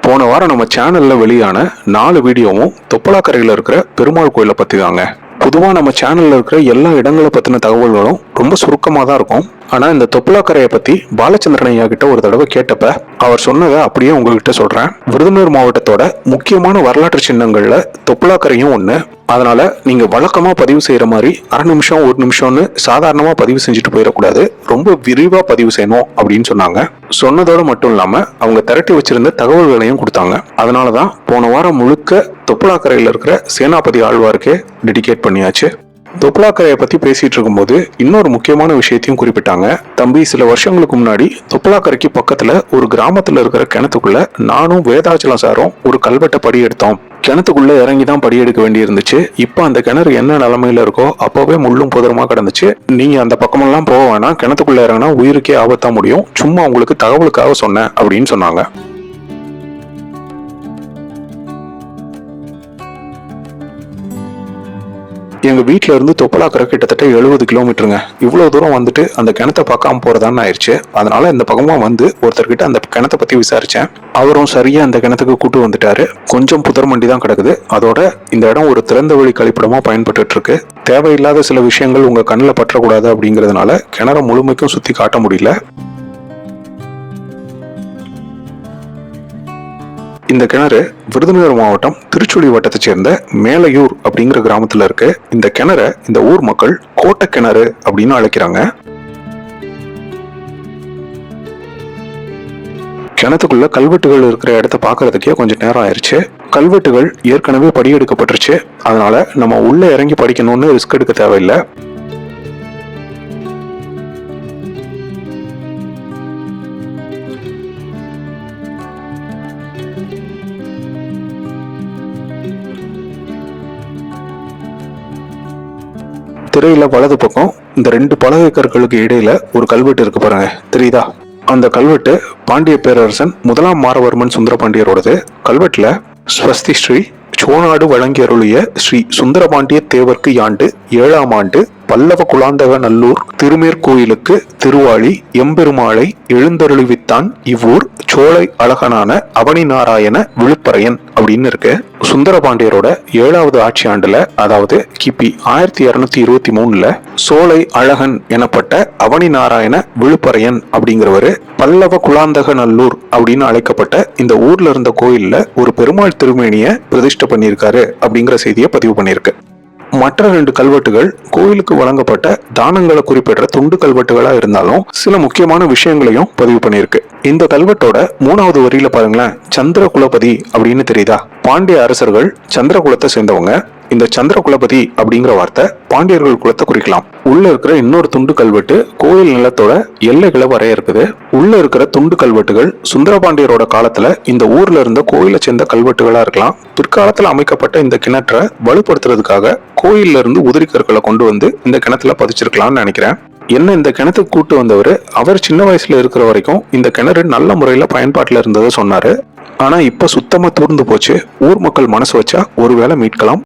போன வாரம் நம்ம சேனல்ல வெளியான 4 வீடியோவும் தொப்பலாக்கரையில் இருக்கிற பெருமாள் கோயிலை பத்தி தாங்க. பொதுவா நம்ம சேனல்ல இருக்கிற எல்லா இடங்களை பத்தின தகவல்களும் ரொம்ப சுருக்கமா தான் இருக்கும். ஆனா இந்த தொப்பலாக்கரையை பத்தி பாலச்சந்திரன் ஐயா கிட்ட ஒரு தடவை கேட்டப்ப அவர் சொன்னதை அப்படியே உங்ககிட்ட சொல்றேன். விருதுநகர் மாவட்டத்தோட முக்கியமான வரலாற்று சின்னங்கள்ல தொப்பலாக்கரையும் ஒண்ணு. அதனால நீங்க வழக்கமா பதிவு செய்யற மாதிரி 1/2 நிமிஷம் 1 நிமிஷம்னு சாதாரணமா பதிவு செஞ்சுட்டு போயிடக்கூடாது, ரொம்ப விரிவா பதிவு செய்யணும் அப்படின்னு சொன்னாங்க. சொன்னதோட மட்டும் இல்லாம அவங்க திரட்டி வச்சிருந்த தகவல்களையும் கொடுத்தாங்க. அதனாலதான் போன வாரம் முழுக்க தொப்பலாக்கரையில இருக்கிற சேனாபதி ஆழ்வாருக்கே டெடிகேட் பண்ணியாச்சு. தொப்பலாக்கரையை பத்தி பேசிட்டு இருக்கும்போது இன்னொரு முக்கியமான விஷயத்தையும் குறிப்பிட்டாங்க. தம்பி, சில வருஷங்களுக்கு முன்னாடி தொப்பலாக்கரைக்கு பக்கத்துல ஒரு கிராமத்துல இருக்கிற கிணத்துக்குள்ள நானும் வேதாச்சலம் சாரும் ஒரு கல்வெட்டை படி எடுத்தோம். கிணத்துக்குள்ள இறங்கிதான் படி எடுக்க வேண்டி இருந்துச்சு. இப்ப அந்த கிணறு என்ன நிலைமையில இருக்கோ அப்பவே முள்ளும் புதருமா கிடந்துச்சு. நீங்க அந்த பக்கமெல்லாம் போக வேணாம், கிணத்துக்குள்ள இறங்கினா உயிருக்கே ஆபத்தா முடியும், சும்மா உங்களுக்கு தகவலுக்காக சொன்னேன் அப்படின்னு சொன்னாங்க. எங்க வீட்டுல இருந்து தொப்பலாக்கரை கிட்டத்தட்ட 70 கிலோமீட்டருங்க. இவ்வளவு தூரம் வந்துட்டு அந்த கிணத்தை பார்க்காம போறதான்னு ஆயிடுச்சு. அதனால இந்த பக்கமா வந்து ஒருத்தர்கிட்ட அந்த கிணத்தை பத்தி விசாரிச்சேன். அவரும் சரியா அந்த கிணத்துக்கு கூட்டு வந்துட்டாரு. கொஞ்சம் புதர் மண்டி தான் கிடக்குது. அதோட இந்த இடம் ஒரு திறந்த வழி கழிப்பிடமா பயன்பட்டு இருக்கு. தேவையில்லாத சில விஷயங்கள் உங்க கண்ணில் பற்றக்கூடாது அப்படிங்கறதுனால கிணற முழுமைக்கும் சுத்தி காட்ட முடியல. இந்த கிணறு விருதுநகர் மாவட்டம் திருச்சுழி வட்டத்தை சேர்ந்த மேலையூர் அப்படிங்கிற கிராமத்துல இருக்கு. இந்த கிணற இந்த ஊர் மக்கள் கோட்டை கிணறு அப்படின்னு அழைக்கிறாங்க. கிணத்துக்குள்ள கல்வெட்டுகள் இருக்கிற இடத்த பாக்குறதுக்கே கொஞ்சம் நேரம் ஆயிடுச்சு. கல்வெட்டுகள் ஏற்கனவே படியெடுக்கப்பட்டுருச்சு. அதனால நம்ம உள்ள இறங்கி படிக்கணும்னு ரிஸ்க் எடுக்க தேவையில்லை. திரையில வலது பக்கம் இந்த 2 பலகை கற்களுக்கு இடையில ஒரு கல்வெட்டு இருக்கு பாருங்க, தெரியுதா? அந்த கல்வெட்டு பாண்டிய பேரரசன் 1ஆம் மாரவர்மன் சுந்தரபாண்டியரோடது. கல்வெட்டுல ஸ்வஸ்தி ஸ்ரீ சோனாடு வழங்கியருளிய ஸ்ரீ சுந்தரபாண்டிய தேவர்க்கு யாண்டு 7ஆம் ஆண்டு பல்லவ குலாந்தக நல்லூர் திருமேற்கோயிலுக்கு திருவாளி எம்பெருமாளை எழுந்தருளிவித்தான் இவ்வூர் சோலை அழகனான அவனி நாராயண விழுப்பரையன் அப்படின்னு இருக்கு. சுந்தரபாண்டியரோட 7வது ஆட்சி ஆண்டுல, அதாவது கிபி 1223 சோலை அழகன் எனப்பட்ட அவனி நாராயண விழுப்பரையன் அப்படிங்கிறவரு பல்லவ குலாந்தக நல்லூர் அப்படின்னு அழைக்கப்பட்ட இந்த ஊர்ல இருந்த கோயில்ல ஒரு பெருமாள் திருமேனிய பிரதிஷ்டை பண்ணியிருக்காரு அப்படிங்கிற செய்தியை பதிவு பண்ணியிருக்கு. மற்ற 2 கல்வெட்டுகள் கோயிலுக்கு வழங்கப்பட்ட தானங்களை குறிப்பிடுற துண்டு கல்வெட்டுகளா இருந்தாலும் சில முக்கியமான விஷயங்களையும் பதிவு பண்ணியிருக்கு. இந்த கல்வெட்டோட 3வது வரியில பாருங்களேன், சந்திரகுலபதி அப்படின்னு தெரியுதா? பாண்டிய அரசர்கள் சந்திரகுலத்தை சேர்ந்தவங்க. இந்த சந்திரகுலபதி அப்படிங்கிற வார்த்தை பாண்டியர்கள் குலத்தை குறிக்கலாம். உள்ள இருக்கிற இன்னொரு துண்டு கல்வெட்டு கோயில் நிலத்தோட எல்லைகளை வரைய இருக்குது. உள்ள இருக்கிற துண்டு கல்வெட்டுகள் சுந்தரபாண்டியரோட காலத்துல இந்த ஊர்ல இருந்த கோயிலை சேர்ந்த கல்வெட்டுகளா இருக்கலாம். பிற்காலத்துல அமைக்கப்பட்ட இந்த கிணற்றை வலுப்படுத்துறதுக்காக கோயில்ல இருந்து உதிரி கற்களை கொண்டு வந்து இந்த கிணத்துல பதிச்சிருக்கலாம்னு நினைக்கிறேன். என்ன, இந்த கிணத்துக்கு கூட்டு வந்தவர் அவர் சின்ன வயசுல இருக்கிற வரைக்கும் இந்த கிணறு நல்ல முறையில பயன்பாட்டுல இருந்ததை சொன்னாரு. ஆனா இப்ப சுத்தமா தூர்ந்து போச்சு. ஊர் மக்கள் மனசு வச்சா ஒருவேளை மீட்கலாம்.